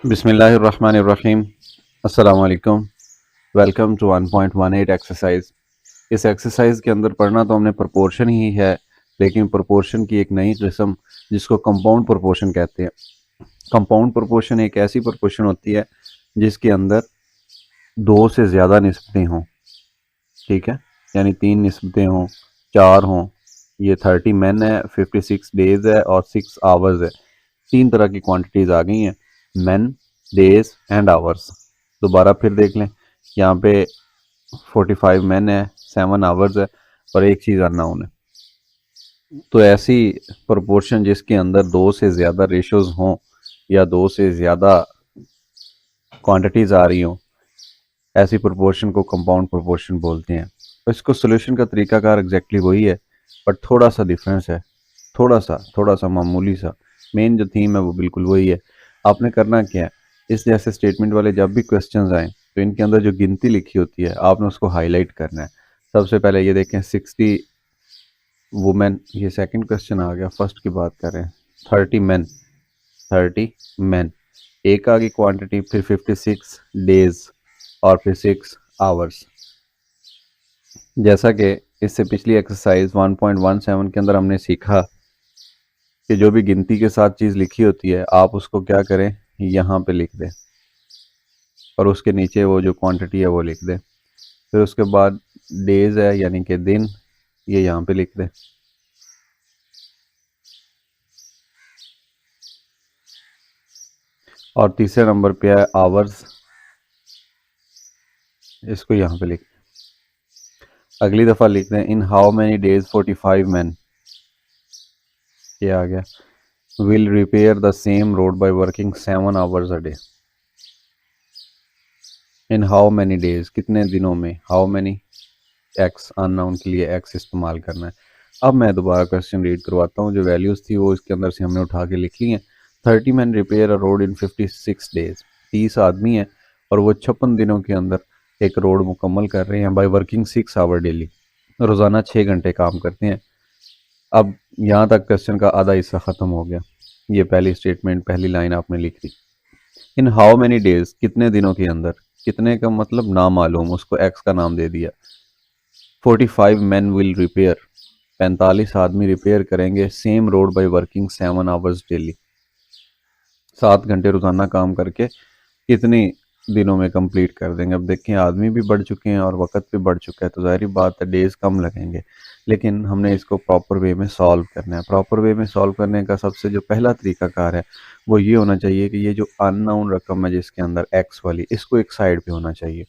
बिस्मिल्लाहिर्रहमानिर्रहीम। अस्सलाम वालेकुम। Welcome to 1.18 exercise. इस एक्सरसाइज के अंदर पढ़ना तो हमने प्रोपोर्शन ही है, लेकिन प्रोपोर्शन की एक नई किस्म जिसको कंपाउंड प्रोपोर्शन कहते हैं। कंपाउंड प्रोपोर्शन एक ऐसी प्रोपोर्शन होती है जिसके अंदर दो से ज़्यादा निस्बतें हों। ठीक है, यानी तीन निस्बतें हों, चार हों। ये 30 मैन है, 56 डेज है और 6 आवर्स है। तीन तरह की क्वांटिटीज़ आ गई हैं, मैन, डेज एंड आवर्स। दोबारा फिर देख लें, यहाँ पे 45 मैन है, 7 आवर्स है और एक चीज़ अननाउन है। तो ऐसी प्रोपोर्शन जिसके अंदर दो से ज़्यादा रेशोज़ हों या दो से ज़्यादा क्वांटिटीज़ आ रही हों, ऐसी प्रोपोर्शन को कंपाउंड प्रोपोर्शन बोलते हैं। तो इसको सोल्यूशन का तरीकाकार एग्जैक्टली वही है, बट थोड़ा सा डिफरेंस है, थोड़ा सा मामूली सा। मेन जो थीम है वो बिल्कुल वही है। आपने करना क्या है, इस जैसे स्टेटमेंट वाले जब भी क्वेश्चंस आए तो इनके अंदर जो गिनती लिखी होती है आपने उसको हाईलाइट करना है। सबसे पहले ये देखें 60 वुमेन, ये सेकंड क्वेश्चन आ गया। फर्स्ट की बात करें 30 मैन, 30 मैन एक आ गई क्वांटिटी, फिर 56 डेज और फिर 6 आवर्स। जैसा कि इससे पिछली एक्सरसाइज 1.17 के अंदर हमने सीखा कि जो भी गिनती के साथ चीज़ लिखी होती है आप उसको क्या करें, यहाँ पे लिख दें और उसके नीचे वो जो क्वांटिटी है वो लिख दें। फिर उसके बाद डेज है यानी कि दिन, ये यहाँ पे लिख दें। और तीसरे नंबर पे है आवर्स, इसको यहाँ पे लिख दें। अगली दफ़ा लिख दें in how many days 45 man, ये आ गया। Will repair the same road by working 7 hours a day. In how many days, कितने दिनों में, हाउ मैनी एक्स, अननाउन के लिए एक्स इस्तेमाल करना है। अब मैं दोबारा क्वेश्चन रीड करवाता हूँ, जो वैल्यूज़ थी वो इसके अंदर से हमने उठा के लिख ली हैं। 30 मैन रिपेयर अ रोड इन 56 डेज, 30 आदमी हैं और वो 56 दिनों के अंदर एक रोड मुकम्मल कर रहे हैं बाय वर्किंग 6 आवर डेली, रोज़ाना 6 घंटे काम करते हैं। अब यहाँ तक क्वेश्चन का आधा हिस्सा ख़त्म हो गया। ये पहली स्टेटमेंट, पहली लाइन आपने लिख दी। इन हाउ मैनी डेज, कितने दिनों के अंदर, कितने का मतलब ना मालूम, उसको एक्स का नाम दे दिया। 45 मैन विल रिपेयर, 45 आदमी रिपेयर करेंगे same road by working 7 hours daily, 7 घंटे रोजाना काम करके कितनी दिनों में कंप्लीट कर देंगे। अब देखें आदमी भी बढ़ चुके हैं और वक्त भी बढ़ चुका है, तो जाहिर बात है डेज कम लगेंगे, लेकिन हमने इसको प्रॉपर वे में सॉल्व करना है। प्रॉपर वे में सॉल्व करने का सबसे जो पहला तरीकाकार है वो ये होना चाहिए कि ये जो अननोन रकम है जिसके अंदर एक्स वाली, इसको एक साइड पे होना चाहिए,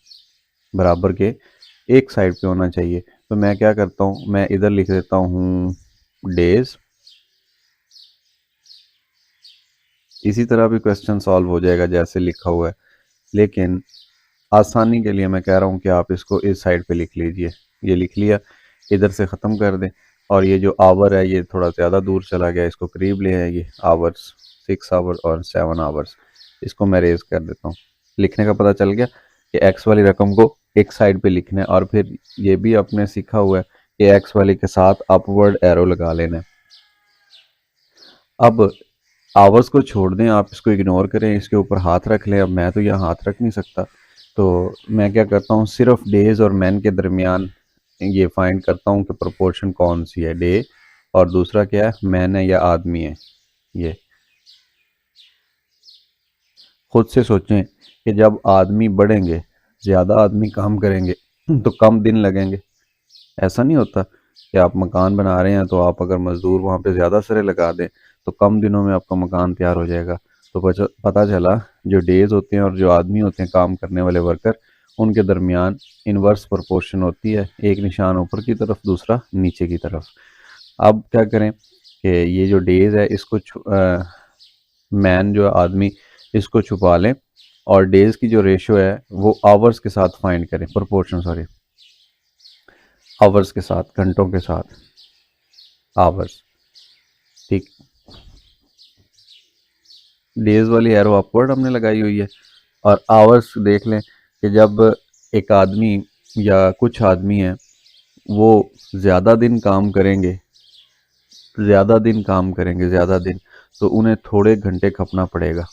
बराबर के एक साइड पे होना चाहिए। तो मैं क्या करता हूँ, मैं इधर लिख देता हूँ डेज। इसी तरह भी क्वेश्चन सॉल्व हो जाएगा जैसे लिखा हुआ है, लेकिन आसानी के लिए मैं कह रहा हूँ कि आप इसको इस साइड पे लिख लीजिए। ये लिख लिया, इधर से ख़त्म कर दें। और ये जो आवर है ये थोड़ा ज़्यादा दूर चला गया, इसको करीब ले आइए। आवर्स, 6 आवर्स और 7 आवर्स, इसको मैं रेज कर देता हूँ। लिखने का पता चल गया कि एक्स वाली रकम को एक साइड पे लिखना है। और फिर ये भी आपने सीखा हुआ है कि एक्स वाली के साथ अपवर्ड एरो लगा लेना है। अब आवर्स को छोड़ दें, आप इसको इग्नोर करें, इसके ऊपर हाथ रख लें। अब मैं तो यहाँ हाथ रख नहीं सकता, तो मैं क्या करता हूँ, सिर्फ डेज और मैन के दरमियान ये फाइंड करता हूँ कि प्रोपोर्शन कौन सी है, डे और दूसरा क्या है, मैन है या आदमी है। ये खुद से सोचें कि जब आदमी बढ़ेंगे, ज़्यादा आदमी काम करेंगे तो कम दिन लगेंगे। ऐसा नहीं होता कि आप मकान बना रहे हैं तो आप अगर मज़दूर वहाँ पे ज़्यादा सरे लगा दें तो कम दिनों में आपका मकान तैयार हो जाएगा। तो पता चला जो डेज होते हैं और जो आदमी होते हैं काम करने वाले वर्कर, उनके दरमियान इनवर्स प्रोपोर्शन होती है, एक निशान ऊपर की तरफ दूसरा नीचे की तरफ। अब क्या करें कि ये जो डेज है इसको मैन जो आदमी, इसको छुपा लें और डेज की जो रेशो है वो आवर्स के साथ फाइंड करें, प्रोपोर्शन सॉरी, आवर्स के साथ, घंटों के साथ आवर्स। ठीक, डेज वाली एरो अपवर्ड हमने लगाई हुई है। और आवर्स देख लें कि जब एक आदमी या कुछ आदमी हैं वो ज़्यादा दिन काम करेंगे, ज़्यादा दिन काम करेंगे, ज़्यादा दिन, तो उन्हें थोड़े घंटे खपना पड़ेगा।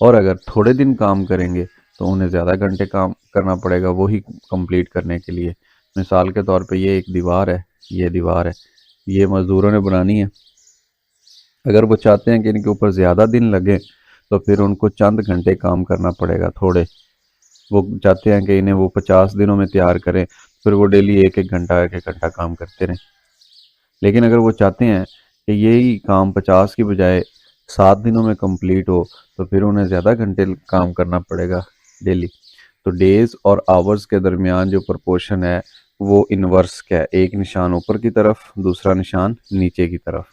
और अगर थोड़े दिन काम करेंगे तो उन्हें ज़्यादा घंटे काम करना पड़ेगा वही कंप्लीट करने के लिए। मिसाल के तौर पे ये एक दीवार है, ये दीवार है, ये मज़दूरों ने बनानी है। अगर वो चाहते हैं कि इनके ऊपर ज़्यादा दिन लगे तो फिर उनको चंद घंटे काम करना पड़ेगा थोड़े। वो चाहते हैं कि इन्हें वो 50 दिनों में तैयार करें, फिर वो डेली एक एक घंटा काम करते रहें। लेकिन अगर वो चाहते हैं कि यही काम 50 की बजाय 7 दिनों में कंप्लीट हो तो फिर उन्हें ज़्यादा घंटे काम करना पड़ेगा डेली। तो डेज और आवर्स के दरमियान जो प्रोपोर्शन है वो इन्वर्स का है, एक निशान ऊपर की तरफ, दूसरा निशान नीचे की तरफ।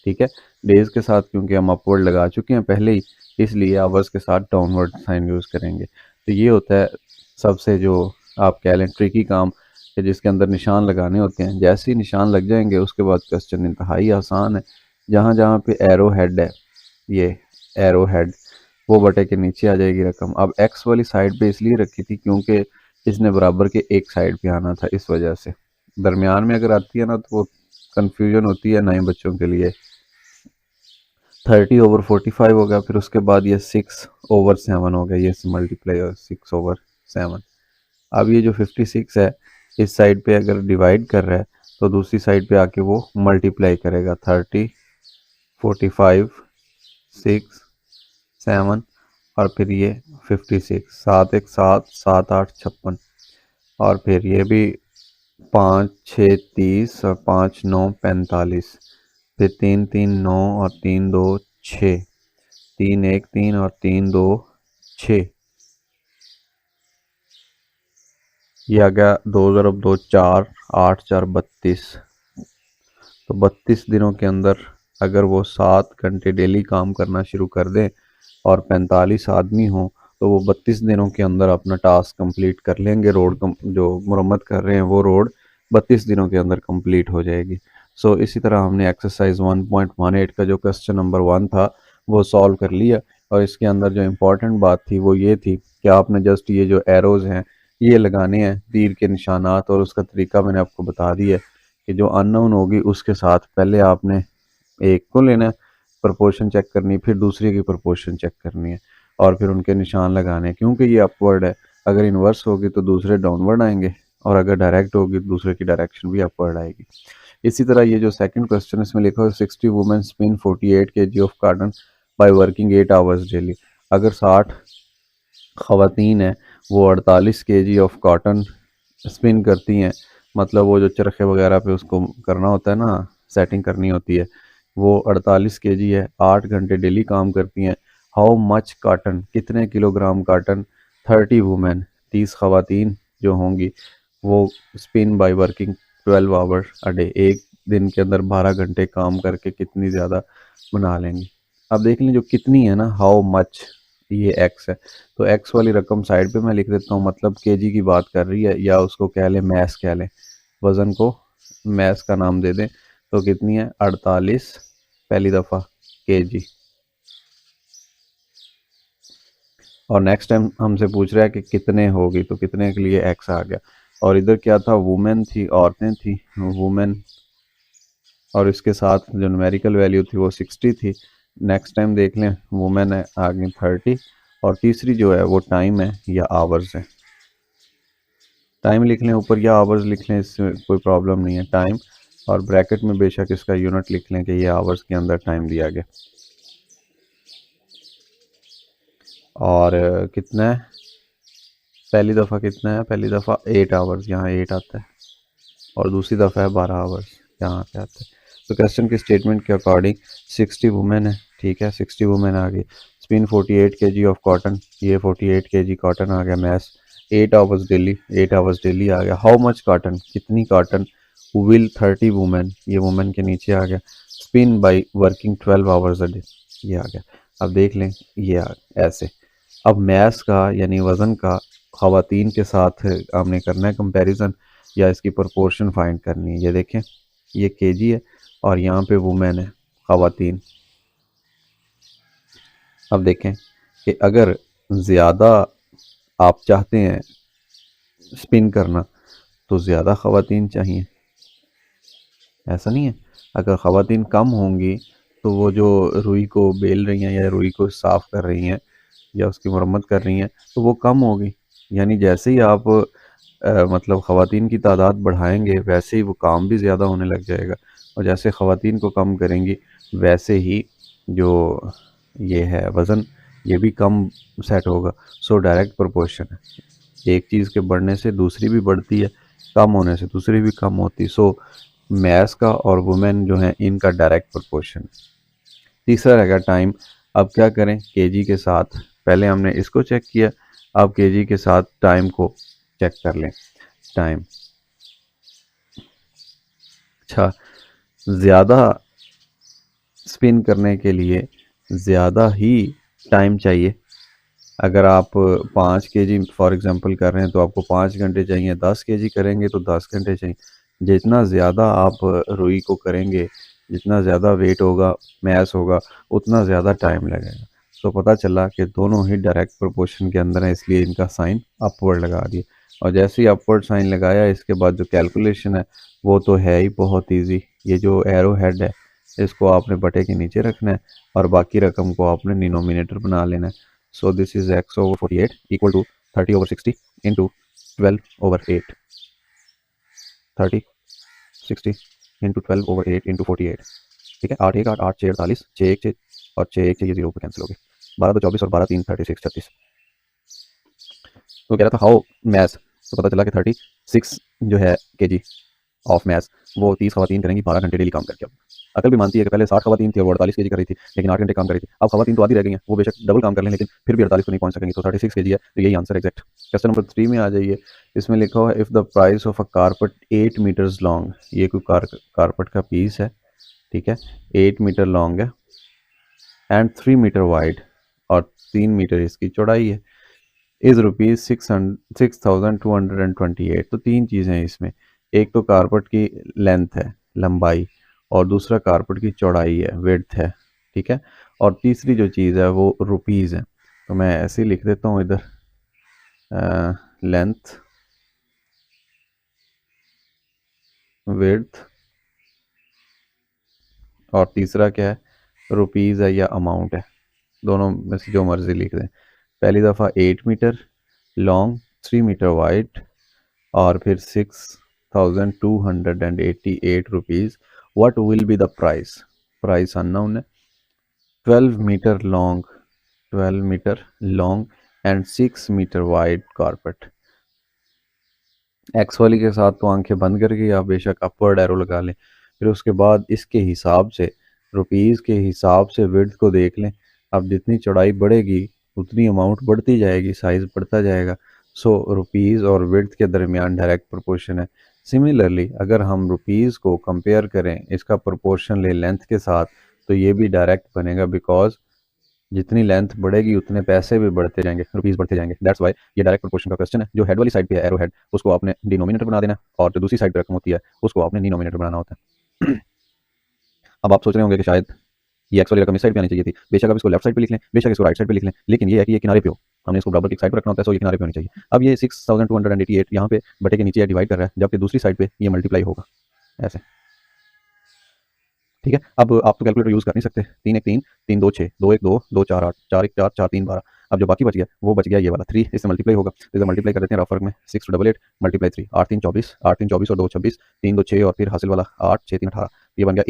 ठीक है, डेज के साथ क्योंकि हम अपवर्ड लगा चुके हैं पहले ही, इसलिए आवर्स के साथ डाउनवर्ड साइन यूज़ करेंगे। तो ये होता है सबसे जो आप कह लें ट्रिकी काम, कि जिसके अंदर निशान लगाने होते हैं। जैसे ही निशान लग जाएंगे उसके बाद क्वेश्चन इंतहाई आसान है। जहाँ जहाँ पे एरो हेड है, ये एरो हेड, वो बटे के नीचे आ जाएगी रकम। अब एक्स वाली साइड पे इसलिए रखी थी क्योंकि इसने बराबर के एक साइड पे आना था, इस वजह से। दरमियान में अगर आती है ना तो वो कन्फ्यूजन होती है नए बच्चों के लिए। 30/45 हो गया, फिर उसके बाद ये 6/7 हो गया, ये मल्टीप्लाई 6/7। अब ये जो 56 है इस साइड पे अगर डिवाइड कर रहा है तो दूसरी साइड पे आके वो मल्टीप्लाई करेगा। 30, 45, 6, 7 और फिर ये 56, 7 1 7, 7 8 56, और फिर ये भी 5 6 30 और 5 9 45, फिर 3 3 9 और 3 2 6, 3 1 3 और 3 2 6। ये आ गया 2 × 2 4, 8 4 32। तो 32 दिनों के अंदर अगर वो 7 घंटे डेली काम करना शुरू कर दें और 45 आदमी हों तो वो 32 दिनों के अंदर अपना टास्क कंप्लीट कर लेंगे। जो मुरम्मत कर रहे हैं वो रोड 32 दिनों के अंदर कंप्लीट हो जाएगी। सो इसी तरह हमने एक्सरसाइज 1.18 का जो क्वेश्चन नंबर 1 था वो सॉल्व कर लिया। और इसके अंदर जो इम्पोर्टेंट बात थी वो ये थी कि आपने जस्ट ये जो एरोज़ हैं ये लगाने हैं, तीर के निशानात, और उसका तरीका मैंने आपको बता दिया है कि जो अननोन होगी उसके साथ पहले आपने एक को लेना है, प्रोपोर्शन चेक करनी है, फिर दूसरे की प्रोपोर्शन चेक करनी है, और फिर उनके निशान लगाने हैं। क्योंकि ये अपवर्ड है, अगर इन्वर्स होगी तो दूसरे डाउनवर्ड आएंगे, और अगर डायरेक्ट होगी तो दूसरे की डायरेक्शन भी अपवर्ड आएगी। इसी तरह ये जो सेकंड क्वेश्चन इसमें लिखा है 60 women spin 48 kg of carton by working 8 hours daily. अगर 60 ख़वातीन हैं वो 48 kg ऑफ कॉटन स्पिन करती हैं, मतलब वो जो चरखे वगैरह पे उसको करना होता है ना, सेटिंग करनी होती है, वो 48 kg है, 8 घंटे डेली काम करती हैं। हाउ मच काटन, कितने किलोग्राम काटन 30 वुमेन 30 ख़वातीन जो होंगी वो spin by working 12 hour a day, एक दिन के अंदर 12 घंटे काम करके कितनी ज़्यादा बना लेंगी। अब देख लें जो कितनी है ना, हाउ मच, ये एक्स है, तो एक्स वाली रकम साइड पे मैं लिख देता हूँ, मतलब केजी की बात कर रही है, या उसको कह लें मैस कह लें, वज़न को मैस का नाम दे दें। तो कितनी है 48 पहली दफ़ा केजी। और नेक्स्ट टाइम हमसे पूछ रहा है कि कितने होगी, तो कितने के लिए एक्स आ गया। और इधर क्या था, वुमेन थी, औरतें थी, वुमेन, और इसके साथ जो न्यूमेरिकल वैल्यू थी वो 60 थी। नेक्स्ट टाइम देख लें, वुमेन है आगे 30, और तीसरी जो है वो टाइम है या आवर्स है। टाइम लिख लें ऊपर या आवर्स लिख लें, इससे कोई प्रॉब्लम नहीं है, टाइम, और ब्रैकेट में बेशक इसका यूनिट लिख लें कि ये आवर्स के अंदर टाइम दिया गया। और कितना है पहली दफ़ा, कितना है पहली दफ़ा 8 आवर्स, यहाँ 8 आता है, और दूसरी दफ़ा है 12 आवर्स, यहाँ पे आता है। तो क्वेश्चन की स्टेटमेंट के अकॉर्डिंग 60 वुमेन है, ठीक है, 60 वुमेन आ गई, स्पिन 48 kg ऑफ कॉटन, ये 48 kg कॉटन आ गया, मैस 8 आवर्स डेली, 8 आवर्स डेली आ गया। हाउ मच कॉटन, कितनी कॉटन विल 30 वुमेन, ये वुमेन के नीचे आ गया, spin by working 12 hours a day, ये आ गया। अब देख लें ये ऐसे। अब मैस का यानी वज़न का ख़वातीन के साथ हमने करना है कंपैरिजन, या इसकी प्रोपोर्शन फाइंड करनी है। ये देखें ये केजी है और यहाँ पे वुमेन है, ख़वातीन। अब देखें कि अगर ज़्यादा आप चाहते हैं स्पिन करना तो ज़्यादा ख़वातीन चाहिए, ऐसा नहीं है। अगर ख़वातीन कम होंगी तो वो जो रुई को बेल रही हैं या रुई को साफ़ कर रही हैं या उसकी मरम्मत कर रही हैं तो वो कम होगी। यानी जैसे ही आप मतलब ख़वातीन की तादाद बढ़ाएंगे वैसे ही वो काम भी ज़्यादा होने लग जाएगा, और जैसे ख़वातीन को कम करेंगी वैसे ही जो ये है वज़न ये भी कम सेट होगा। सो डायरेक्ट प्रोपोर्शन है, एक चीज़ के बढ़ने से दूसरी भी बढ़ती है, कम होने से दूसरी भी कम होती है। सो मैथ्स का और वुमेन जो है इनका डायरेक्ट प्रोपोर्शन। तीसरा रहेगा टाइम। अब क्या करें, केजी के साथ पहले हमने इसको चेक किया, अब केजी के साथ टाइम को चेक कर लें। टाइम, अच्छा, ज़्यादा स्पिन करने के लिए ज़्यादा ही टाइम चाहिए। अगर आप 5 केजी फॉर एग्जांपल कर रहे हैं तो आपको 5 घंटे चाहिए, 10 केजी करेंगे तो 10 घंटे चाहिए। जितना ज़्यादा आप रुई को करेंगे, जितना ज़्यादा वेट होगा, मैस होगा, उतना ज़्यादा टाइम लगेगा। तो पता चला कि दोनों ही डायरेक्ट प्रोपोर्शन के अंदर है, इसलिए इनका साइन अपवर्ड लगा दिया। और जैसे ही अपवर्ड साइन लगाया इसके बाद जो कैलकुलेशन है वो तो है ही बहुत ईजी। ये जो एरो हेड है इसको आपने बटे के नीचे रखना है और बाकी रकम को आपने डिनोमिनेटर बना लेना है। So this is x over 48 equal to 30 over 60 into 12 over 8. 30 60 into 12 over 8 into 48। ठीक है, 8 1 8 8 6 48, 6 1 6 और 6 1 6 ये जीरो पे कैंसिल हो गए, 12 तो 24 और 12 3 36 36। तो कह रहा था हाउ मैथ्स, तो पता चला कि 36 जो है केजी ऑफ मैथ्स वो 30 खवातीन करेंगी 12 घंटे डेली काम करके। अब अकल भी मानती है कि पहले 60 खवातीन थी और वो 48 केजी कर रही थी लेकिन 8 घंटे काम कर रही थी। अब खवातीन तो आधी रह गई हैं, वो बेशक डबल काम कर लें लेकिन फिर भी 48 को नहीं पहुंच सकेंगी। तो 36 केजी है, तो यही आंसर एग्जैक्ट। क्वेश्चन नंबर 3 में आ जाइए। इसमें लिखा हुआ है if the price of a carpet 8 metres long, ये कोई कारपेट का पीस है, ठीक है, 8 मीटर लॉन्ग है एंड 3 मीटर वाइड और 3 मीटर इसकी चौड़ाई है, इज़ रुपीज़ 6228। तो तीन चीज़ें हैं इसमें, एक तो कारपेट की लेंथ है, लंबाई, और दूसरा कारपेट की चौड़ाई है, विड्थ है, ठीक है, और तीसरी जो चीज़ है वो रुपीज़ है। तो मैं ऐसे ही लिख देता हूँ इधर, लेंथ, विड्थ और तीसरा क्या है, रुपीज़ है या अमाउंट है, दोनों में से जो मर्ज़ी लिख दें। पहली दफ़ा 8 मीटर लॉन्ग, 3 मीटर वाइड और फिर 6288 rupees. What will be the price, price unknown है। 12 metre long, 12 metre long and 6 metre wide carpet. X वाली के साथ तो आंखें बंद करके आप बेशक अपवर्ड एरो लगा लें, फिर उसके बाद इसके हिसाब से, रुपीज़ के हिसाब से विड्थ को देख लें। अब जितनी चौड़ाई बढ़ेगी उतनी अमाउंट बढ़ती जाएगी, साइज़ बढ़ता जाएगा। सो रुपीज़ और विड्थ के दरमियान डायरेक्ट प्रोपोर्शन है। सिमिलरली अगर हम रुपीज़ को कंपेयर करें, इसका प्रोपोर्शन ले लेंथ के साथ, तो ये भी डायरेक्ट बनेगा, बिकॉज जितनी लेंथ बढ़ेगी उतने पैसे भी बढ़ते जाएंगे, रुपीज़ बढ़ते जाएंगे। दैट्स वाई ये डायरेक्ट प्रोपोर्शन का क्वेश्चन है। जो हेड वाली साइड पे है एरो हेड, उसको आपने डिनोमिनेटर बना देना और जो दूसरी साइड पे रकम होती है उसको आपने डिनोमिनेटर बनाना होता है। अब आप सोच रहे होंगे कि शायद ये एक्स वाली रकम इस साइड पे आनी चाहिए थी, बेशक आप इसको लेफ्ट साइड पे लिख लें, बेशक इसको राइट साइड पे लिख लें, लेकिन ये है कि ये किनारे पे हो, हमने इसको बराबर की साइड पर रखना होता है, सो ये किनारे पे होनी चाहिए। अब ये 6288 यहाँ पे बटे के नीचे डिवाइड कर रहा है, जबकि दूसरी साइड पे ये मल्टीप्लाई होगा ऐसे, ठीक है। अब आप तो कैलकुलेटर यूज़ कर नहीं सकते, 3 1 3 3 2 6 2 1 2 2 4 8 4 1 4 4 3 12। अब जो बाकी बच गया वो बच गया ये वाला 3, इससे मल्टीप्लाई होगा, तो इसे मल्टीप्लाई कर देते हैं रफ वर्क में, 6288 मल्टीप्लाई 3, 8 3 24, 8 3 24 और 2 26, 3 2 6 और फिर हासिल वाला 8 6 3 18, ये बन गया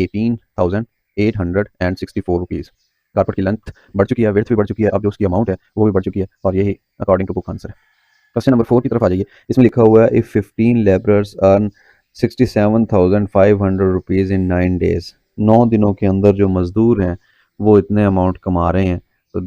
18,864 रुपीज़। कारपेट की लेंथ बढ़ चुकी है, विड्थ भी बढ़ चुकी है, अब जो उसकी अमाउंट है वो भी बढ़ चुकी है, और यही अकॉर्डिंग टू बुक आंसर है। क्वेश्चन नंबर 4 की तरफ आ जाइए। इसमें लिखा हुआ है if 15 labourers earn 67,500 rupees in 9 days, 9 दिनों के अंदर जो मज़दूर हैं वो इतने अमाउंट कमा रहे हैं। तो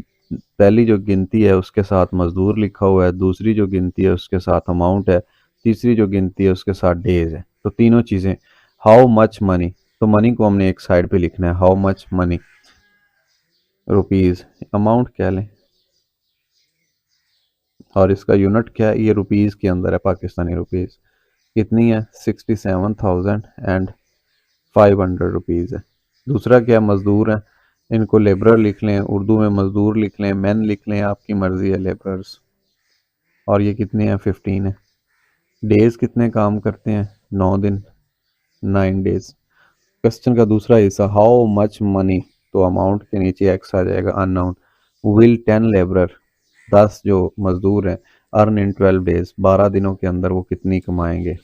पहली जो गिनती है उसके साथ मज़दूर लिखा हुआ है, दूसरी जो गिनती है उसके साथ अमाउंट है, तीसरी जो गिनती है उसके साथ डेज है। तो तीनों चीज़ें, हाउ मच मनी, तो मनी को हमने एक साइड पे लिखना है, how much money rupees, amount क्या लें और इसका यूनिट क्या है, ये रुपीज़ के अंदर है, पाकिस्तानी रुपीज़ कितनी है, 67,500 रुपीज़ है। दूसरा क्या, मज़दूर हैं, इनको लेबरर लिख लें, उर्दू में मज़दूर लिख लें, मैन लिख लें, आपकी मर्ज़ी है, लेबरर्स, और ये कितने हैं, 15 है। डेज़ कितने काम करते हैं, 9 दिन, 9 डेज़। क्वेश्चन का दूसरा हिस्सा, हाउ मच मनी, तो अमाउंट के नीचे एक्स आ जाएगा, अननाउन। विल 10 लेबरर, 10 जो मज़दूर हैं अर्न इन 12 डेज़, 12 दिनों के अंदर वो कितनी कमाएंगे।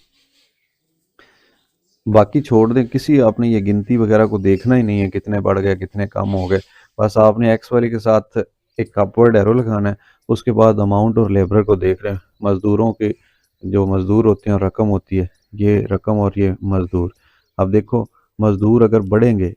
बाकी छोड़ दें, किसी आपने ये गिनती वगैरह को देखना ही नहीं है कितने बढ़ गए कितने कम हो गए। बस आपने एक्स वाली के साथ एक अपवर्ड एरो लगाना है। उसके बाद अमाउंट और लेबर को देख रहे हैं, मज़दूरों के जो मज़दूर होते हैं और रकम होती है, ये रकम और ये मज़दूर। अब देखो मज़दूर अगर बढ़ेंगे,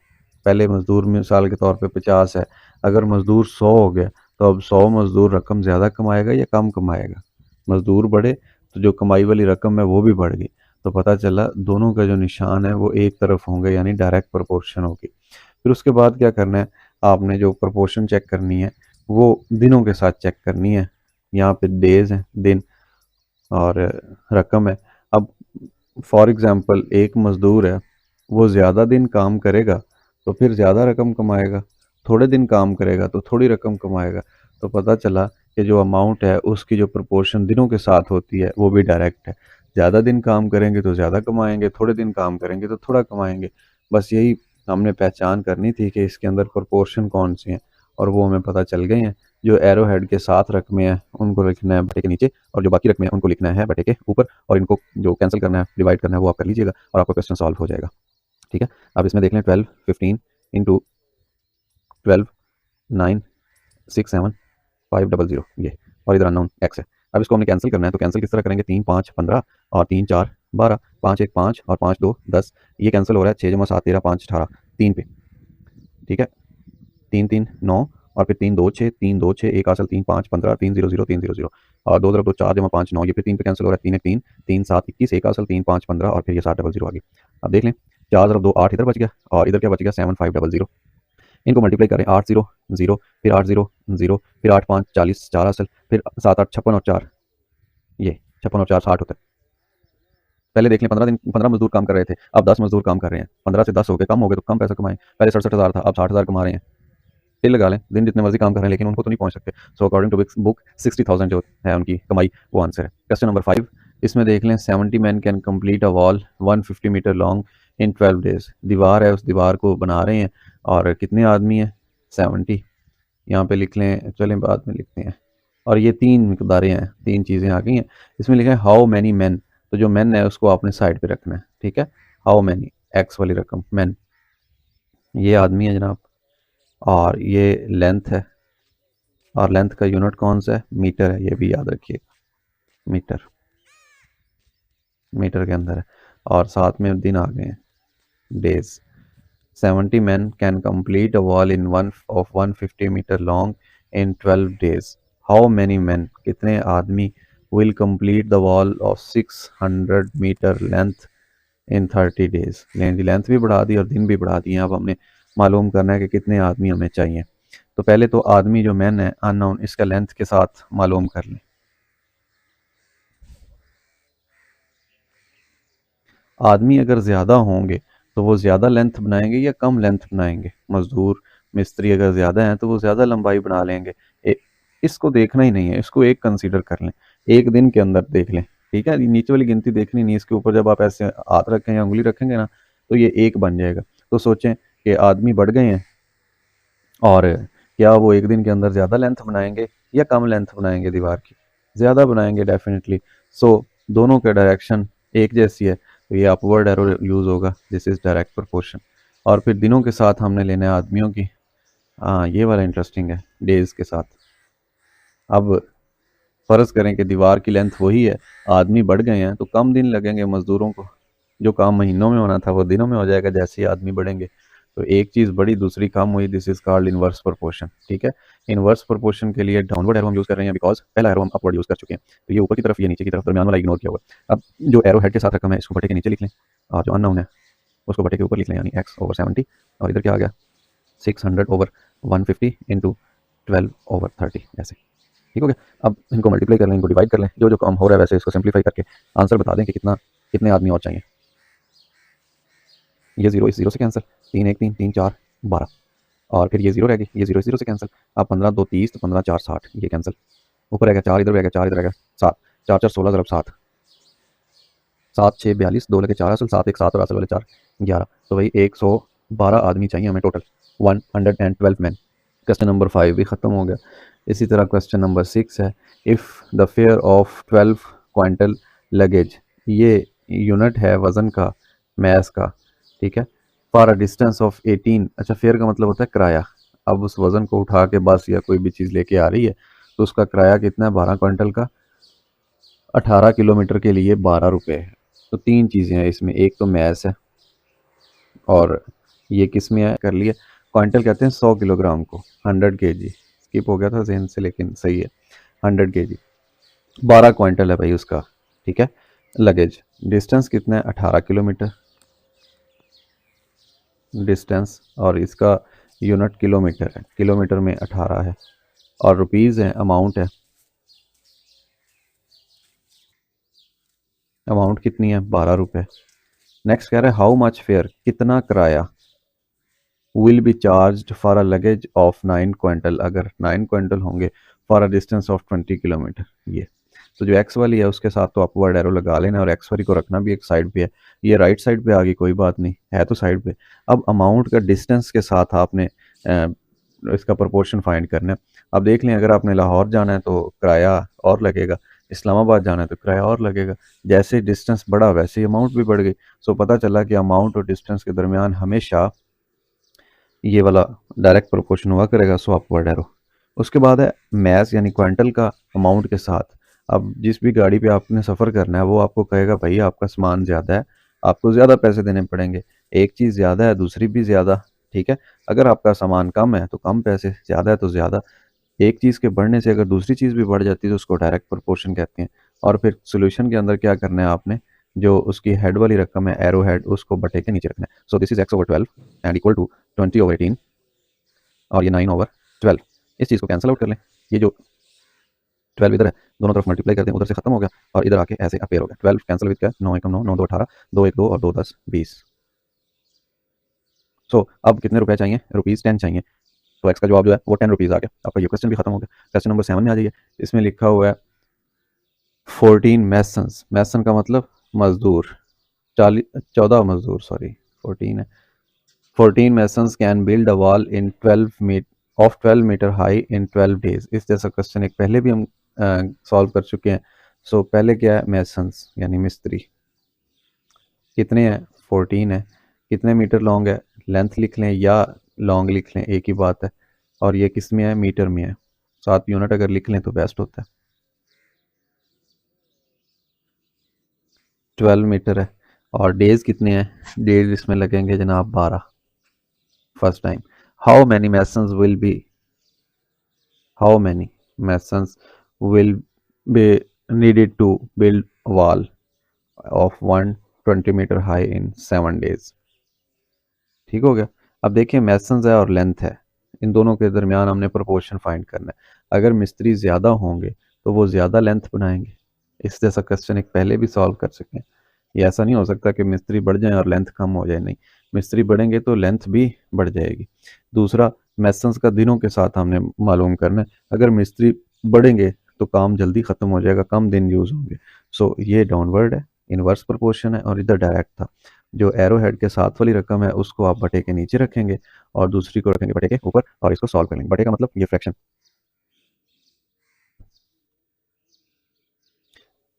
पहले मज़दूर मिसाल के तौर पे 50 है, अगर मज़दूर 100 हो गया तो अब 100 मज़दूर रकम ज़्यादा कमाएगा या कम कमाएगा। मज़दूर बढ़े तो जो कमाई वाली रकम है वो भी बढ़ गई, तो पता चला दोनों का जो निशान है वो एक तरफ होंगे, यानी डायरेक्ट प्रोपोर्शन होगी। फिर उसके बाद क्या करना है, आपने जो प्रोपोर्शन चेक करनी है वो दिनों के साथ चेक करनी है। यहाँ पे डेज हैं, दिन, और रकम है। अब फॉर एग्जांपल एक मज़दूर है, वो ज़्यादा दिन काम करेगा तो फिर ज़्यादा रकम कमाएगा, थोड़े दिन काम करेगा तो थोड़ी रकम कमाएगा। तो पता चला कि जो अमाउंट है उसकी जो प्रोपोर्शन दिनों के साथ होती है वो भी डायरेक्ट है। ज़्यादा दिन काम करेंगे तो ज़्यादा कमाएंगे, थोड़े दिन काम करेंगे तो थोड़ा कमाएंगे। बस यही हमने पहचान करनी थी कि इसके अंदर प्रोपोर्शन कौन सी हैं, और वो हमें पता चल गई हैं। जो एरो हेड के साथ रकमें हैं उनको लिखना है बटे के नीचे, और जो बाकी रकमें हैं उनको लिखना है बटे के ऊपर, और इनको जो कैंसिल करना है, डिवाइड करना है, वो आप कर लीजिएगा और आपका क्वेश्चन सॉल्व हो जाएगा। ठीक है, अब इसमें देख लें 12 15 इंटू 12 9 6 7 500 ये, और इधर अननोन एक्स है। अब इसको हमने कैंसिल करना है, तो कैंसिल किस तरह करेंगे, 3 5 15 और 3 4 12, 5 1 5 और 5 2 10, ये कैंसिल हो रहा है, 6 जमा 7 13 5 18 3 पे। ठीक है, 3 3 9 और फिर 3 2 6 3 2 6 1 आसल 3 5 15 3 0 0 3 0 0 और 2 2 4 जमा 5 9, ये फिर 3 पे कैंसिल हो रहा है, 3 1 3 3 7 21 1 आसल 3 5 15 और फिर ये 700 आ गई। अब देख लें, 4 ज़रब 2 8 इधर बच गया, और इधर क्या बच गया 7500। इनको मल्टीप्लाई करें, 8 0 0 फिर 8 0 0 फिर 8 5 40 4 असल, फिर 7 8 56 और 4, ये 56 और 4 60 होता है। पहले देख लें 15 मजदूर काम कर रहे थे, अब 10 मजदूर काम कर रहे हैं, 15 से 10 हो गए, कम हो गए तो कम पैसा कमाएं। पहले 67,000 था, अब 60,000 कमा रहे हैं। टिल लगा लें, दिन जितने मर्जी काम कर रहे हैं लेकिन उनको तो नहीं पहुंच सकते। सो अकॉर्डिंग टू बुक 60,000 जो है उनकी कमाई, वो आंसर है। क्वेश्चन नंबर 5, इसमें देख लें 70 man can complete a wall 150 metre long in 12 days. दीवार है, उस दीवार को बना रहे हैं, और कितने आदमी हैं, 70। यहाँ पे लिख लें, चलें बाद में लिखते हैं। और ये 3 मिकदारें हैं, 3 चीज़ें आ गई हैं। इसमें लिखा है हाउ मैनी मैन, तो जो मैन है उसको आपने साइड पे रखना है। ठीक है, हाउ मैनी, एक्स वाली रकम, मैन, ये आदमी है जनाब, और ये लेंथ है, और लेंथ का यूनिट कौन सा है, मीटर है, ये भी याद रखिएगा, मीटर, मीटर के अंदर है। और साथ में दिन आ गए हैं, days. 70 men can complete a wall in one of 150 meter long in 12 days. How many men, कितने आदमी, will complete the wall of 600 meter length in 30 days। Length भी बढ़ा दी और दिन भी बढ़ा दिए। अब हमने मालूम करना है कि कितने आदमी हमें चाहिए। तो पहले तो आदमी जो मैन है अननोन, इसका लेंथ के साथ मालूम कर लें। आदमी अगर ज़्यादा होंगे तो वो ज़्यादा लेंथ बनाएंगे या कम लेंथ बनाएंगे। मज़दूर मिस्त्री अगर ज़्यादा हैं तो वो ज़्यादा लंबाई बना लेंगे। इसको देखना ही नहीं है, इसको एक कंसीडर कर लें, एक दिन के अंदर देख लें। ठीक है, नीचे वाली गिनती देखनी नहीं, इसके ऊपर जब आप ऐसे हाथ रखें या उंगली रखेंगे ना तो ये एक बन जाएगा। तो सोचें कि आदमी बढ़ गए हैं, और क्या वो एक दिन के अंदर ज़्यादा लेंथ बनाएंगे या कम लेंथ बनाएंगे दीवार की, ज़्यादा बनाएंगे डेफिनेटली। सो दोनों के डायरेक्शन एक जैसी है, तो ये अपवर्ड एरो यूज़ होगा, दिस इज़ डायरेक्ट प्रोपोर्शन। और फिर दिनों के साथ हमने लेना है आदमियों की। हाँ, ये वाला इंटरेस्टिंग है, डेज़ के साथ। अब फ़र्ज़ करें कि दीवार की लेंथ वही है, आदमी बढ़ गए हैं तो कम दिन लगेंगे मज़दूरों को, जो काम महीनों में होना था वो दिनों में हो जाएगा जैसे ही आदमी बढ़ेंगे। तो एक चीज़ बड़ी दूसरी कम हुई, this is called inverse proportion. ठीक है, इनवर्स प्रोपोर्शन के लिए डाउनवर्ड एरो हम यूज़ कर रहे हैं, बिकॉज पहला एरो हम अपवर्ड यूज़ कर चुके हैं। तो ये ऊपर की तरफ, ये नीचे की तरफ, दरमियान वाला इग्नोर किया हुआ। अब जो एरो हेड के साथ रकम है इसको बटे के नीचे लिख लें, और जो अननोन है उसको बटे के ऊपर लिख लें, यानी x ओवर 70, और इधर क्या आ गया 600 ओवर 150 इंटू 12 ओवर 30, ऐसे। ठीक हो गया। अब इनको मल्टीप्लाई कर लें, इनको डिवाइड कर लें, जो जो काम हो रहा है वैसे इसको सिंप्लीफाई करके आंसर बता दें कि कितने आदमी और चाहिए। ये 0 इस 0 से कैंसिल, 3 1 3 3 4 12, और फिर ये 0 रह गई, ये 0 इस 0 से कैंसिल। अब 15 2 30, तो 15 4 60, ये कैंसिल। ऊपर रह गया 4, इधर रह गया 4, इधर रह गया 7, 4 4 16 ज़रब 7, 7 6 42, 2 लगे 4 असल, 7 1 7 और असल वाले 4 11, तो भाई 112 आदमी चाहिए हमें टोटल, 112 मैन। क्वेश्चन नंबर 5 भी ख़त्म हो गया। इसी तरह क्वेश्चन नंबर 6 है, if the fair of 12 quantal luggage, ये यूनिट है वज़न का, मैस का, ठीक है, फॉर अ डिस्टेंस ऑफ 18, अच्छा फेयर का मतलब होता है किराया। अब उस वज़न को उठा के बस या कोई भी चीज़ लेके आ रही है तो उसका किराया कितना है 12 क्वांटल का, 18 किलोमीटर के लिए 12 रुपये है। तो तीन चीज़ें हैं इसमें, एक तो मैस है और ये किस में है कर लिए, क्वांटल कहते हैं 100 किलोग्राम को, 100 kg, स्किप हो गया था जहन से लेकिन सही है, 100 kg, 12 क्वांटल है भाई उसका, ठीक है। लगेज डिस्टेंस कितना है 18 किलोमीटर डिस्टेंस, और इसका यूनिट किलोमीटर है, किलोमीटर में 18 है, और रुपीज़ है, अमाउंट है, अमाउंट कितनी है 12 रुपये। नेक्स्ट कह रहा है हाउ मच फेयर, कितना किराया, will be charge for a luggage of 9 quintal, अगर 9 क्विंटल होंगे, for a distance of 20 kilometre. ये तो जो एक्स वाली है उसके साथ तो अपवर्ड एरो लगा लेना, और एक्स वाली को रखना भी एक साइड पे है, ये राइट साइड पे आ गई, कोई बात नहीं है तो साइड पे। अब अमाउंट का डिस्टेंस के साथ आपने इसका प्रोपोर्शन फाइंड करना है। अब देख लें, अगर आपने लाहौर जाना है तो किराया और लगेगा, इस्लामाबाद जाना है तो किराया और लगेगा, जैसे डिस्टेंस बढ़ा वैसे ही अमाउंट भी बढ़ गई। सो पता चला कि अमाउंट और डिस्टेंस के दरमियान हमेशा ये वाला डायरेक्ट प्रोपोर्शन हुआ करेगा, सो अपवर्ड एरो। उसके बाद है मैस यानी क्वांटल का अमाउंट के साथ। अब जिस भी गाड़ी पे आपने सफ़र करना है वो आपको कहेगा भाई आपका सामान ज़्यादा है, आपको ज़्यादा पैसे देने पड़ेंगे, एक चीज़ ज़्यादा है दूसरी भी ज़्यादा, ठीक है। अगर आपका सामान कम है तो कम पैसे, ज़्यादा है तो ज़्यादा। एक चीज़ के बढ़ने से अगर दूसरी चीज़ भी बढ़ जाती है तो उसको डायरेक्ट प्रोपोर्शन कहते हैं। और फिर सोल्यूशन के अंदर क्या करना है आपने, जो उसकी हेड वाली रकम है एरो हेड, उसको बटे के नीचे रखना है। So this is x over 12 and equal to 20 over 18, और ये 9 ओवर 12। इस चीज़ को कैंसिल आउट कर लें, ये जो 12 इधर है दोनों तरफ मल्टीप्लाई कर दें, उधर से खत्म हो गया और इधर आके ऐसे अपेयर हो गया। 12 कैंसिल विद क्या, 9 एकम 9, 9 दो 18, 2 1 2 और 2 10 20। सो अब कितने रुपए चाहिए, रुपीज़ 10 चाहिए। तो एक्स का जवाब जो है वो 10 रुपीज़ आ गया। आपका ये क्वेश्चन भी खत्म हो गया। क्वेश्चन नंबर 7 में आ जाइए। इसमें लिखा हुआ है 14 मैसन्स, मैसन का मतलब मजदूर, 14 मजदूर, सॉरी 14 है। 14 masons can build a wall in 12 metre of 12 metre high in 12 days। इस जैसा क्वेश्चन एक पहले भी हम सॉल्व कर चुके हैं। सो पहले क्या है, मैसन्स यानी मिस्त्री, कितने हैं 14 है, कितने मीटर लॉन्ग है, लेंथ लिख लें या लॉन्ग लिख लें एक ही बात है, और ये किस में है, मीटर में है, 7 यूनिट अगर लिख लें तो बेस्ट होता है। 12 मीटर है, और डेज कितने हैं, डेज इसमें लगेंगे जनाब 12। First time, how many masons will be, how many masons will be needed to build a wall of 120 metre high in 7 days। ठीक हो गया। अब देखिए मैसन्स है और लेंथ है, इन दोनों के दरमियान हमने प्रोपोर्शन फाइंड करना है। अगर मिस्त्री ज़्यादा होंगे तो वो ज़्यादा लेंथ बनाएंगे। इस जैसा क्वेश्चन एक पहले भी सॉल्व कर सकें। ये ऐसा नहीं हो सकता कि मिस्त्री बढ़ जाए और लेंथ कम हो जाए, नहीं, मिस्त्री बढ़ेंगे तो लेंथ भी बढ़ जाएगी। दूसरा, मैसन्स का दिनों के साथ हमने मालूम करना है। अगर मिस्त्री बढ़ेंगे तो काम जल्दी ख़त्म हो जाएगा, कम दिन यूज़ होंगे। सो ये डाउनवर्ड है, इनवर्स प्रोपोर्शन है, और इधर डायरेक्ट था। जो एरो हेड के साथ वाली रकम है उसको आप बटे के नीचे रखेंगे और दूसरी को रखेंगे बटे के ऊपर, और इसको सॉल्व करेंगे। बटे का मतलब ये फ्रैक्शन,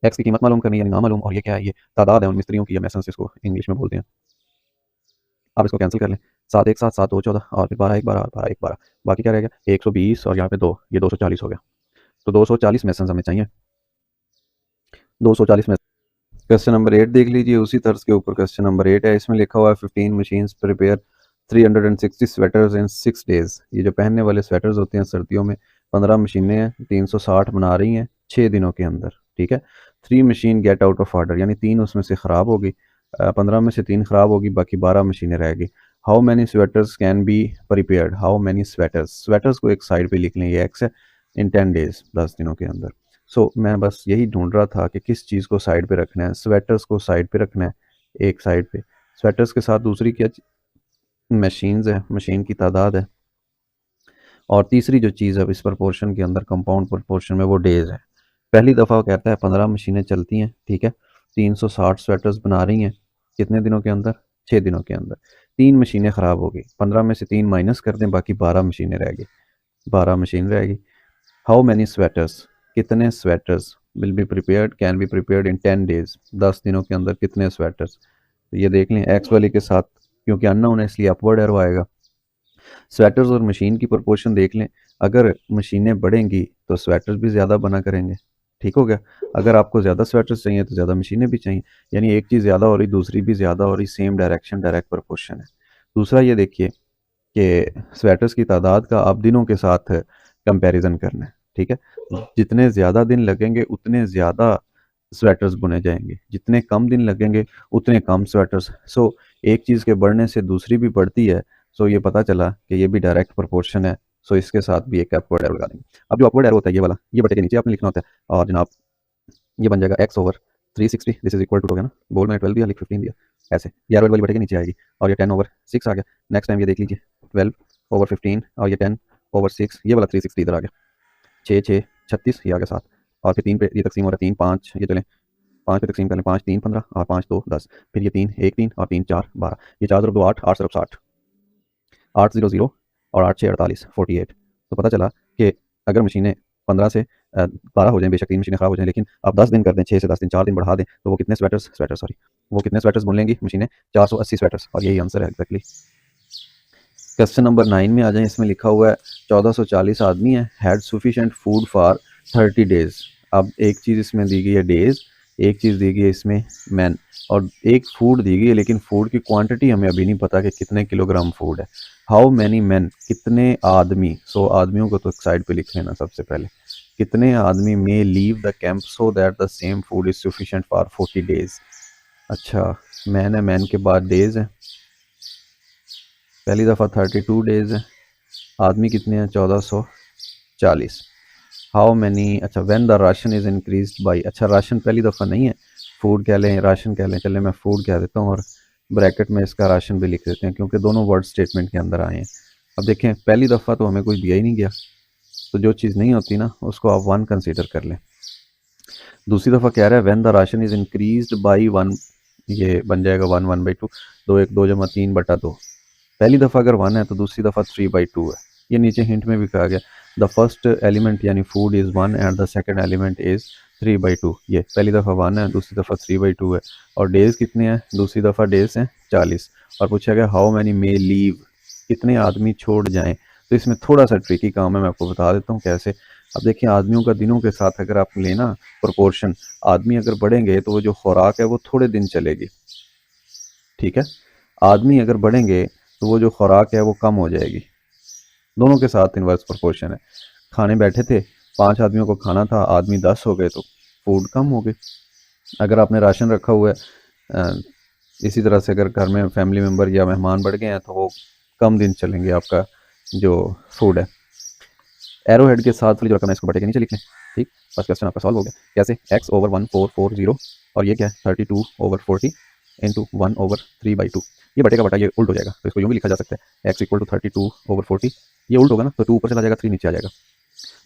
एक्स की कीमत मालूम करनी यानी ना मालूम, और ये क्या है, ये तादाद है उन मिस्त्रियों की, या मैसन्स इसको इंग्लिश में बोलते हैं। आप इसको कैंसिल कर लें, 7 1 7 7 2 14, और फिर 12 1 12 और 12 1 12, बाकी क्या रहेगा 120, और यहाँ पे 2, ये 240 हो गया। तो 240 मैसन्स हमें चाहिए, 240 में। क्वेश्चन नंबर 8 देख लीजिए, उसी तर्ज के ऊपर क्वेश्चन नंबर 8 है। इसमें लिखा हुआ है 15 मशीन्स प्रिपेयर 360 स्वेटर्स इन 6 डेज। ये जो पहनने वाले स्वेटर्स होते हैं सर्दियों में, 15 मशीनें हैं, 360 बना रही हैं 6 दिनों के अंदर, ठीक है। 3 machine get out of order, यानी 3 उसमें से ख़राब होगी, 15 में से 3 ख़राब होगी, बाकी 12 मशीनें रहेगी। How many sweaters can be prepared, how many sweaters, sweaters को एक साइड पे लिख लें, ये एक्स है, इन 10 डेज, 10 दिनों के अंदर। मैं बस यही ढूंढ रहा था कि किस चीज़ को साइड पे रखना है, स्वेटर्स को साइड पे रखना है, एक साइड पे, स्वेटर्स के साथ दूसरी क्या, मशीन्स है, मशीन की तादाद है, और तीसरी जो चीज़ है इस प्रपोर्शन के अंदर, कंपाउंड प्रपोर्शन में, वो डेज है। पहली दफ़ा वो कहता है 15 मशीनें चलती हैं, ठीक है, 360 स्वेटर्स बना रही हैं, कितने दिनों के अंदर, 6 दिनों के अंदर। 3 मशीनें ख़राब हो गई, 15 में से 3 माइनस कर दें, बाकी 12 मशीनें रह गई, 12 मशीन रहेगी। हाउ मैनी स्वेटर्स, कितने sweaters will be prepared, can be prepared in 10 days, 10 दिनों के अंदर कितने स्वेटर्स। तो ये देख लें एक्स वाली के साथ, क्योंकि अननोन है इसलिए अपवर्ड एरो आएगा। स्वेटर्स और मशीन की प्रोपोर्शन देख लें, अगर मशीनें बढ़ेंगी तो स्वेटर्स भी ज़्यादा बना करेंगे, ठीक हो गया। अगर आपको ज़्यादा स्वेटर्स चाहिए तो ज़्यादा मशीनें भी चाहिए, यानी एक चीज़ ज़्यादा हो रही दूसरी भी ज़्यादा हो रही, सेम डायरेक्शन डायरेक्ट प्रोपोर्शन है। दूसरा ये देखिए कि स्वेटर्स की तादाद का आप दिनों के साथ कंपैरिजन करना है, ठीक है। जितने ज़्यादा दिन लगेंगे उतने ज़्यादा स्वेटर्स बुने जाएंगे, जितने कम दिन लगेंगे उतने कम स्वेटर्स। सो एक चीज़ के बढ़ने से दूसरी भी बढ़ती है। सो ये पता चला कि ये भी डायरेक्ट प्रोपोर्शन है। सो इसके साथ भी एक अपवर्ड एरो लगा देंगे। अब जो अपवर्ड एरो होता है ये वाला, ये बटे के नीचे आपने लिखना होता है, और जनाब ये बन जाएगा x over 360, this is equal to, हो गया ना, बोल में 12 दिया, लिख 15 दिया, ऐसे ये एरो वाली बटे के नीचे आएगी, और ये 10 ओवर 6 आ गया। नेक्स्ट टाइम ये देख लीजिए 12 ओवर 15 और ये 10 ओवर 6, ये वाला 360 इधर आ गया, 6 6 36 ये आ गया 7, और फिर 3 पे ये तकसीम हो रहा है, 3 5 ये चले 5 पे तकसीम कर लें, 5 3 15 और 5 2 10, फिर ये 3 1 3 और 3 4 12, ये 4 ज़रब 2 8, 8 ज़रब 60, 8 0 0 और 8 6 48 48। तो पता चला कि अगर मशीनें 15 से 12 हो जाएं, बेशक 3 मशीनें ख़राब हो जाएं, लेकिन आप 10 दिन कर दें, 6 से 10 दिन, 4 दिन बढ़ा दें, तो वो कितने वो कितने स्वेटर्स बुन लेंगी मशीनें, 480 स्वेटर्स, और यही आंसर है एग्जैक्टली। क्वेश्चन नंबर 9 में आ जाए, इसमें लिखा हुआ है 1440 आदमी है, had sufficient food for 30 days. अब एक चीज़ इसमें दी गई है डेज, एक चीज़ दी गई है इसमें मैन, और एक फूड दी गई है, लेकिन फूड की क्वांटिटी हमें अभी नहीं पता कि कितने किलोग्राम फूड है। हाउ मैनी मैन, कितने आदमी, सो आदमियों को तो साइड पे लिख लेना सबसे पहले, कितने आदमी may leave the camp so that the same food is sufficient for 40 days. अच्छा, मैन है, मैन के बाद डेज है, पहली दफ़ा 32 डेज है, आदमी कितने हैं 1440। हाउ मैनी, अच्छा when the ration is increased by, अच्छा राशन पहली दफ़ा नहीं है, फूड कह लें राशन कह लें, चले मैं फूड कह देता हूँ और ब्रैकेट में इसका राशन भी लिख देते हैं, क्योंकि दोनों वर्ड स्टेटमेंट के अंदर आए हैं। अब देखें पहली दफ़ा तो हमें कुछ दिया ही नहीं गया, तो जो चीज़ नहीं होती ना उसको आप 1 कंसीडर कर लें। दूसरी दफ़ा कह रहा है when the ration is increased by 1, ये बन जाएगा 1 1/2, 2 1 2 जमा 3/2। पहली दफ़ा अगर 1 है तो दूसरी दफ़ा 3/2 है। ये नीचे हिंट में भी कहा गया, द फर्स्ट एलिमेंट यानी food is 1 and the second element is 3/2। ये पहली दफ़ा 1 है, दूसरी दफ़ा 3/2 है, और डेज़ कितने हैं, दूसरी दफ़ा डेज़ हैं 40, और पूछा गया हाउ मैनी मे लीव, कितने आदमी छोड़ जाएं। तो इसमें थोड़ा सा ट्रिकी काम है, मैं आपको बता देता हूँ कैसे। अब देखिए आदमियों का दिनों के साथ अगर आप लेना प्रोपोर्शन, आदमी अगर बढ़ेंगे तो वो जो खुराक है वो थोड़े दिन चलेगी, ठीक है। आदमी अगर बढ़ेंगे तो वो जो खुराक है वो कम हो जाएगी, दोनों के साथ इनवर्स प्रोपोर्शन है। खाने बैठे थे, 5 आदमियों को खाना था, आदमी 10 हो गए तो फूड कम हो गए। अगर आपने राशन रखा हुआ है, इसी तरह से अगर घर में फैमिली मेम्बर या मेहमान बढ़ गए हैं तो वो कम दिन चलेंगे आपका जो फूड है। एरो हेड के साथ वाली जो रकम है इसको बटे के नीचे लिख लें, ठीक। बस क्वेश्चन आपका सॉल्व हो गया। कैसे, x ओवर 1440 और ये क्या है 32 ओवर 40 इंटू 1 ओवर 3/2, ये बटे का बटा ये उल्ट हो जाएगा, तो इसको यूँ भी लिखा जा सकता है x इक्वल टू 32 ओवर 40, ये उल्ट होगा ना तो 2 ऊपर चला जाएगा, 3 नीचे आ जाएगा,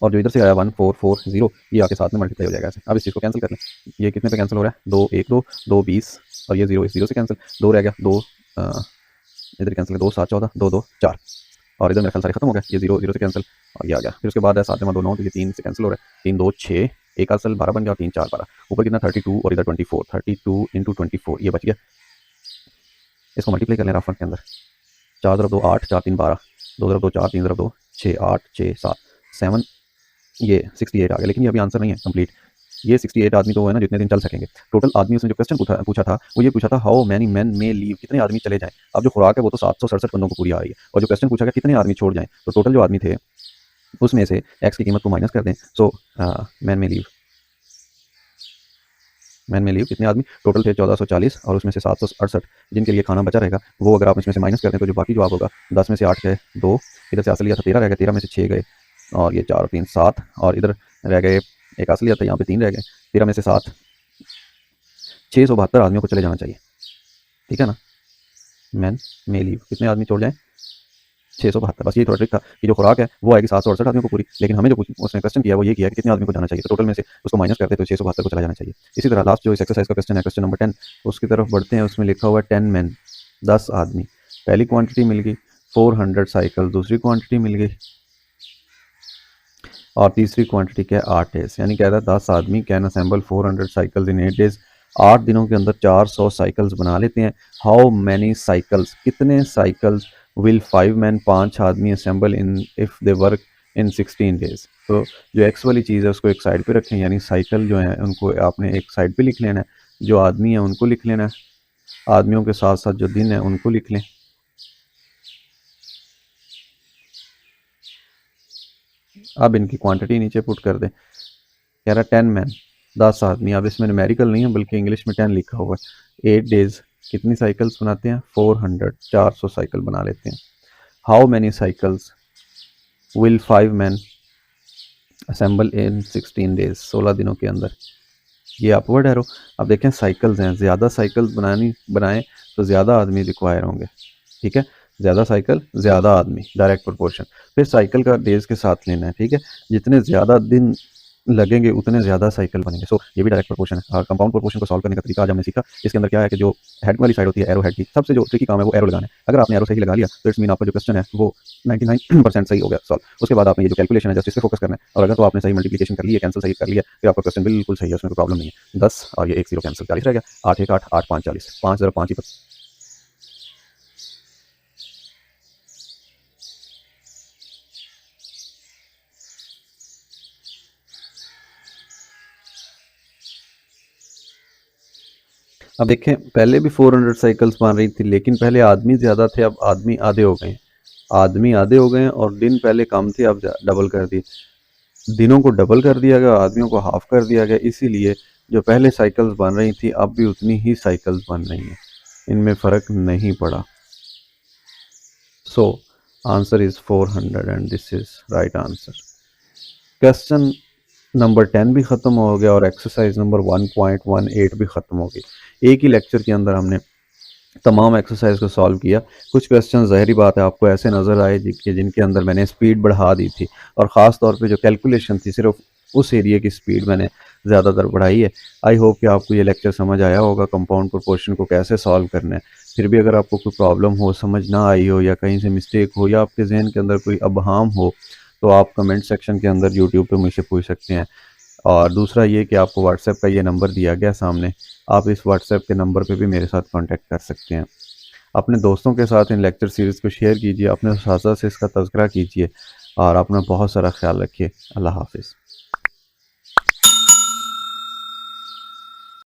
और जो इधर से आया 1440 ये आपके साथ में मल्टीप्लाई हो जाएगा ऐसे। अब इस चीज़ को कैंसिल कर लें, ये कितने पे कैंसिल हो रहा है, 2 1 2 2 20, और ये 0 इस 0 से कैंसिल, 2 रह गया, 2 इधर कैंसिल, 2 7 14 2 2 4, और इधर मेरा ख्याल सारे खत्म हो गया, ये 0 0 से कैंसिल और ये आ गया। फिर उसके बाद है 7 जमा 2 9, तो ये 3 से कैंसिल हो रहा है, 3 2 6, एक असल 12 बन गया, 3 4 12, ऊपर कितना 32 और इधर 24, 32 इंटू 24 ये बच गया। इसको मल्टीप्लाई कर लें राफर के अंदर, 4 ज़रब 2 8, 4 3 12, 2 ज़रब 2 4, 3 ज़रब 2 6 8 6 7 7, ये 68 आ गया। लेकिन ये अभी आंसर नहीं है कंप्लीट, ये 68 आदमी तो है ना जितने दिन चल सकेंगे टोटल। आदमी उसने जो क्वेश्चन पूछा था वो ये पूछा था how many man may leave, कितने आदमी चले जाएं। अब जो खुराक है वो तो 767 बंदों को पूरी आ रही है, और जो क्वेश्चन पूछा गया कितने आदमी छोड़ जाएं, तो टोटल जो आदमी थे उसमें से एक्स की कीमत को माइनस कर दें। सो मैन में लीव, मैन में लीव कितने आदमी टोटल थे 1440, और उसमें से 768 जिनके लिए खाना बचा रहेगा, वो अगर आप इसमें से माइनस कर दें तो जो बाकी जवाब होगा 10 में से 8 गए, 2 इधर से असलियत था 13 रह गए, 13 में से 6 गए, और ये 4 और 3 7, और इधर रह गए एक असलियत था, यहाँ पे 3 रह गए, 13 में से 7, 672 आदमियों को चले जाना चाहिए, ठीक है ना। मैन में लीव कितने आदमी छोड़ जाएं, 672। बस ये थोड़ा ट्रिक था कि जो खुराक है वो आएगी 768 आदमियों को पूरी, लेकिन हमें जो उसने क्वेश्चन किया वो ये किया कि कितने आदमी को जाना चाहिए, तो टोटल में से उसको माइनस करते तो 672 को चला जाना चाहिए। इसी तरह लास्ट जो इस एक्सरसाइज का क्वेश्चन है, क्वेश्चन नंबर 10, उसकी तरफ बढ़ते हैं। उसमें लिखा हुआ है 10 मैन, 10 आदमी, पहली क्वांटिटी मिल गई 400 साइकिल, दूसरी क्वांटिटी मिल गई और तीसरी क्वांटिटी क्या है 8 डेज, यानी कह रहा है 10 आदमी can assemble 400 cycles in 8 days, 8 दिनों के अंदर 400 साइकिल्स बना लेते हैं। हाउ मैनी साइकिल्स, कितने साइकिल्स विल 5 मैन, 5 आदमी assemble in if they work in 16 days. तो जो एक्स वाली चीज़ है उसको एक साइड पे रखें, यानी साइकिल जो है उनको आपने एक साइड पे लिख लेना है, जो आदमी है उनको लिख लेना है, आदमियों के साथ साथ जो दिन है उनको लिख लें। अब इनकी क्वांटिटी नीचे पुट कर दें, कह रहा 10 मैन 10 आदमी, अब इसमें न्यूमेरिकल नहीं है बल्कि इंग्लिश में 10 लिखा हुआ है। 8 डेज कितनी साइकिल्स बनाते हैं 400, 400 साइकिल बना लेते हैं। How many cycles will 5 man assemble in 16 days, 16 दिनों के अंदर। ये अपवर्ड एरो। अब देखें साइकिल्स हैं, ज़्यादा साइकिल्स बनाएं तो ज़्यादा आदमी रिक्वायर होंगे, ठीक है, ज़्यादा साइकिल ज़्यादा आदमी, डायरेक्ट प्रोपोर्शन। फिर साइकिल का डेज के साथ लेना है, ठीक है, जितने ज़्यादा दिन लगेंगे उतने ज़्यादा साइकिल बनेंगे। सो ये भी डायरेक्ट प्रोपोर्शन है। कंपाउंड प्रोपोर्शन को सॉल्व करने का तरीका आज हमने सीखा। इसके अंदर क्या है कि जो हेड वाली साइड होती है एरो हेड की, सबसे जो ट्रिकी काम है वो एरो लगाना है। अगर आपने एरो सही लगा लिया तो इट्स मीन आपका जो क्वेश्चन है वो 99% सही हो गया सॉल्व। उसके बाद आपने ये जो कैलकुलेशन है जस्ट इस पे फोकस करना है, और अगर तो आपने सही मल्टीप्लिकेशन कर ली है, कैंसिल सही कर लिया, फिर आपका क्वेश्चन बिल्कुल सही है, उसमें कोई प्रॉब्लम नहीं है। 10 और ये 1 0 कैंसिल, 40 रह गया, 8 1 8 8 5 40, 5 0 5 ही। अब देखें पहले भी 400 साइकिल्स बन रही थी, लेकिन पहले आदमी ज़्यादा थे, अब आदमी आधे हो गए, आदमी आधे हो गए और दिन पहले कम थे, अब डबल कर दिए, दिनों को डबल कर दिया गया, आदमियों को हाफ कर दिया गया, इसीलिए जो पहले साइकिल्स बन रही थी अब भी उतनी ही साइकिल्स बन रही हैं, इनमें फ़र्क नहीं पड़ा। So answer is 400 and this is right answer. Question number 10 भी ख़त्म हो गया और एक्सरसाइज नंबर 1.18 भी ख़त्म हो गई। एक ही लेक्चर के अंदर हमने तमाम एक्सरसाइज को सॉल्व किया। कुछ क्वेश्चन ज़ाहिरी बात है आपको ऐसे नज़र आए जिनके अंदर मैंने स्पीड बढ़ा दी थी, और ख़ास तौर पे जो कैलकुलेशन थी सिर्फ उस एरिया की स्पीड मैंने ज़्यादातर बढ़ाई है। आई होप कि आपको ये लेक्चर समझ आया होगा कंपाउंड प्रोपोर्शन को कैसे सॉल्व करना है। फिर भी अगर आपको कोई प्रॉब्लम हो, समझ ना आई हो, या कहीं से मिस्टेक हो, या आपके जहन के अंदर कोई अबहाम हो, तो आप कमेंट सेक्शन के अंदर यूट्यूब पे मुझसे पूछ सकते हैं। और दूसरा ये कि आपको व्हाट्सएप का ये नंबर दिया गया सामने, आप इस व्हाट्सएप के नंबर पे भी मेरे साथ कांटेक्ट कर सकते हैं। अपने दोस्तों के साथ इन लेक्चर सीरीज़ को शेयर कीजिए, अपने उस्ताद से इसका तज़किरा कीजिए, और अपना बहुत सारा ख्याल रखिए। अल्लाह हाफ़िज़।